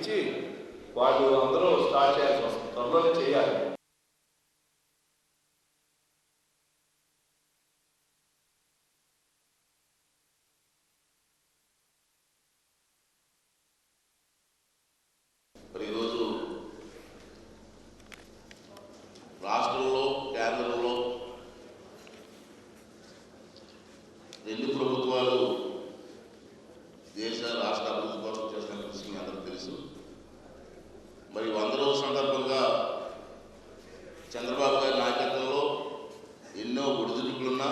ఇచ్చి వాళ్ళు అందరూ స్టార్ట్ చేయాల్సి వస్తుంది, త్వరలోనే చేయాలి. ఈరోజు రాష్ట్రంలో కేంద్రంలో రెండు ప్రభుత్వాలు దేశ రాష్ట్ర అభివృద్ధి కోసం చేసిన కృషి మీ అందరికీ తెలుసు. మరి 100 రోజుల సందర్భంగా చంద్రబాబు గారి నాయకత్వంలో ఎన్నో ఒడిదుడుకులున్నా,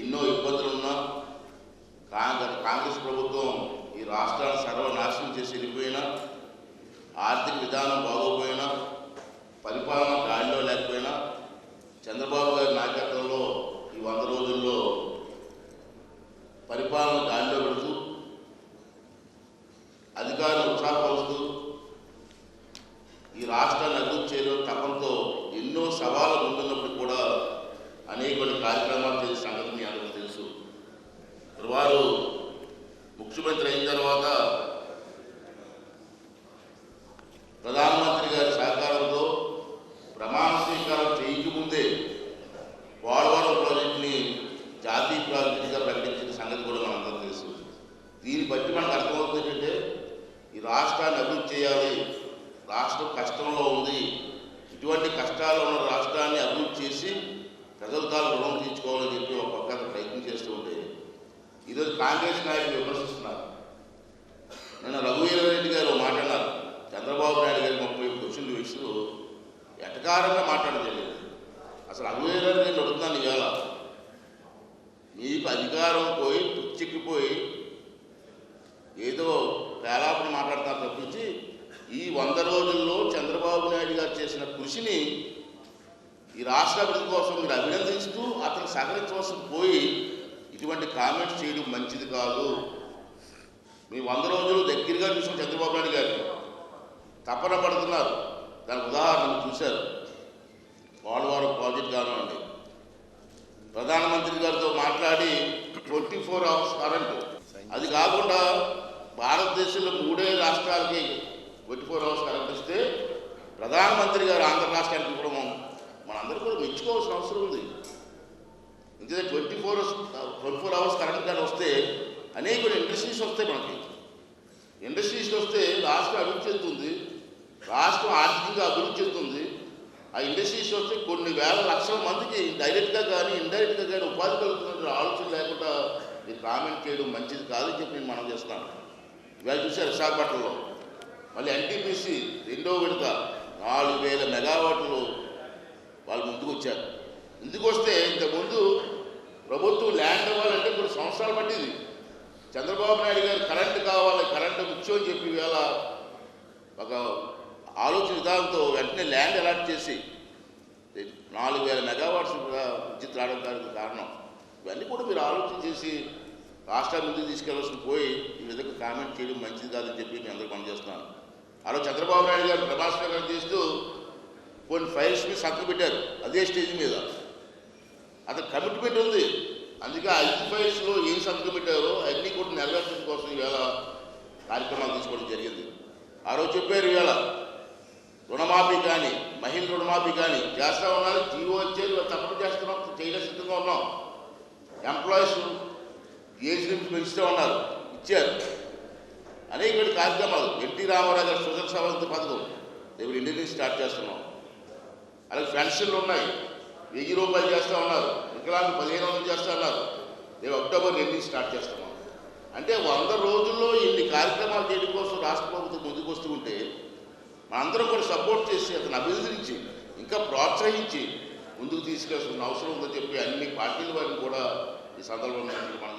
ఎన్నో ఇబ్బందులున్నా కాంగ్రెస్ ప్రభుత్వం ఈ రాష్ట్రాన్ని సర్వనాశనం చేసి వెళ్ళిపోయినా, ఆర్థిక విధానం బాగోపోయినా, పరిపాలన గాడిలో లేకపోయినా చంద్రబాబు గారి నాయకత్వంలో ఈ 100 రోజుల్లో పరిపాలన గాడిలో పెడుతూ అధికారులు ఉత్సాహపరుస్తూ ఈ రాష్ట్రాన్ని అభివృద్ధి చేయడం తపంతో ఎన్నో సవాళ్ళు ముందున్నప్పుడు కూడా అనేక కార్యక్రమాలు చేసే సంగతి మీ అందరికీ తెలుసు. వారు ముఖ్యమంత్రి అయిన తర్వాత ప్రధానమంత్రి గారి సహకారంతో ప్రమాణ స్వీకారం చేయకముందే పోలవరం ప్రాజెక్టుని జాతీయ ప్రాజెక్టుగా ప్రకటించిన సంగతి కూడా మనందరూ తెలుసు. దీన్ని బట్టి మనకు అర్థమవుతుంది ఏంటంటే ఈ రాష్ట్రాన్ని అభివృద్ధి చేయాలి, రాష్ట్రం కష్టంలో ఉంది, ఇటువంటి కష్టాల్లో ఉన్న రాష్ట్రాన్ని అభివృద్ధి చేసి ప్రజల తాను రుణం తీర్చుకోవాలని చెప్పి ఒక పక్క ప్రయత్నం చేస్తూ ఉంటే ఈరోజు కాంగ్రెస్ నాయకులు విమర్శిస్తున్నారు. నిన్న రఘువీరారెడ్డి గారు మాట్లాడారు, చంద్రబాబు నాయుడు గారి 30 క్వశ్చన్లు వేస్తూ ఎటకారంగా మాట్లాడలేదు. అసలు రఘువీరారెడ్డి గారిని అడుగుతున్నాను, ఇవాళ మీకు అధికారం పోయి పిచ్చెక్కిపోయి ఏదో పేలాపని మాట్లాడుతున్నారు తప్పించి ఈ 100 రోజుల్లో చంద్రబాబు నాయుడు గారు చేసిన కృషిని ఈ రాష్ట్ర అభివృద్ధి కోసం మీరు అభినందిస్తూ అతను సహకరించవలసి పోయి ఇటువంటి కామెంట్స్ చేయడం మంచిది కాదు. మీ 100 రోజులు దగ్గరగా చూసిన చంద్రబాబు నాయుడు గారు తపన పడుతున్నారు. దానికి ఉదాహరణ చూశారు, పోలవరం ప్రాజెక్ట్ కానివ్వండి, ప్రధానమంత్రి గారితో మాట్లాడి 24 అవర్స్ కరెంటు, అది కాకుండా భారతదేశంలో 3 రాష్ట్రాలకి 24 అవర్స్ కరెంట్ ఇస్తే ప్రధానమంత్రి గారు ఆంధ్ర రాష్ట్రానికి ఇవ్వడం మనందరూ కూడా మెచ్చుకోవాల్సిన అవసరం ఉంది. ఎందుకంటే 24 అవర్స్ కరెంట్ కానీ వస్తే అనేక ఇండస్ట్రీస్ వస్తాయి. మనకి ఇండస్ట్రీస్ వస్తే రాష్ట్రం అభివృద్ధి చెందుతుంది, రాష్ట్రం ఆర్థికంగా అభివృద్ధి చెందుతుంది. ఆ ఇండస్ట్రీస్ వస్తే కొన్ని వేల లక్షల మందికి డైరెక్ట్గా కానీ ఇండైరెక్ట్గా కానీ ఉపాధి కలుగుతున్న ఆలోచన లేకుండా ఈ కామెంట్ చేయడం మంచిది కాదని చెప్పి నేను మనం చేస్తాను. ఇవాళ చూసారు విశాఖపట్నంలో మళ్ళీ ఎన్టీపీసీ 2వ విడత 4000 మెగావాట్లు వాళ్ళు ముందుకు వచ్చారు. ముందుకు వస్తే ఇంతకుముందు ప్రభుత్వం ల్యాండ్ ఇవ్వాలంటే కొన్ని సంవత్సరాలు పట్టింది. చంద్రబాబు నాయుడు గారు కరెంటు కావాలి, కరెంటు ముఖ్యం అని చెప్పి ఇవాళ ఒక ఆలోచన విధానంతో వెంటనే ల్యాండ్ అలాట్ చేసి 4000 మెగావాట్స్ విద్యుత్ రావడానికి కారణం. ఇవన్నీ కూడా మీరు ఆలోచన చేసి రాష్ట్రాన్ని ముందుకు తీసుకెళ్లాల్సిన పోయి ఈ విధంగా కామెంట్ చేయడం మంచిది కాదని చెప్పి నేను అందరూ పనిచేస్తున్నాను. అలా చంద్రబాబు నాయుడు గారు ప్రమాణ స్వీకారం చేస్తూ కొన్ని ఫైల్స్ మీద సంతకం పెట్టారు, అదే స్టేజ్ మీద. అతను కమిట్మెంట్ ఉంది, అందుకే ఆ 5 ఫైల్స్లో ఏం సంతకం పెట్టారో అన్నీ కూడా నెరవేర్చడం కోసం ఈవేళ కార్యక్రమాలు తీసుకోవడం జరిగింది. ఆ రోజు చెప్పారు, ఈవేళ రుణమాఫీ కానీ మహిళ రుణమాఫీ కానీ చేస్తూ ఉన్నారు, జీవో వచ్చేది తప్పకుండా చేస్తున్నాం, చేయడానికి సిద్ధంగా ఉన్నాం. ఎంప్లాయీస్ ఏజ్ లిమిట్ పెంచుతూ ఉన్నారు, ఇచ్చారు. అనేక కార్యక్రమాలు, ఎన్టీ రామారావు గారు సుజల సవంతి పథకం రేపు ఇండియన్ నుంచి స్టార్ట్ చేస్తున్నాం. అలాగే పెన్షన్లు ఉన్నాయి, 1000 రూపాయలు చేస్తూ ఉన్నారు, వికలాంగు 1500 చేస్తూ ఉన్నారు, రేపు అక్టోబర్ 2 నుంచి స్టార్ట్ చేస్తున్నాం. అంటే 100 రోజుల్లో ఇన్ని కార్యక్రమాలు చేయడం కోసం రాష్ట్ర ప్రభుత్వం ముందుకు వస్తూ ఉంటే మనందరం కూడా సపోర్ట్ చేసి అతను అభినందించి ఇంకా ప్రోత్సహించి ముందుకు తీసుకెళ్లాల్సిన అవసరం ఉందని చెప్పి అన్ని పార్టీల వారిని కూడా ఈ సందర్భంలో మనం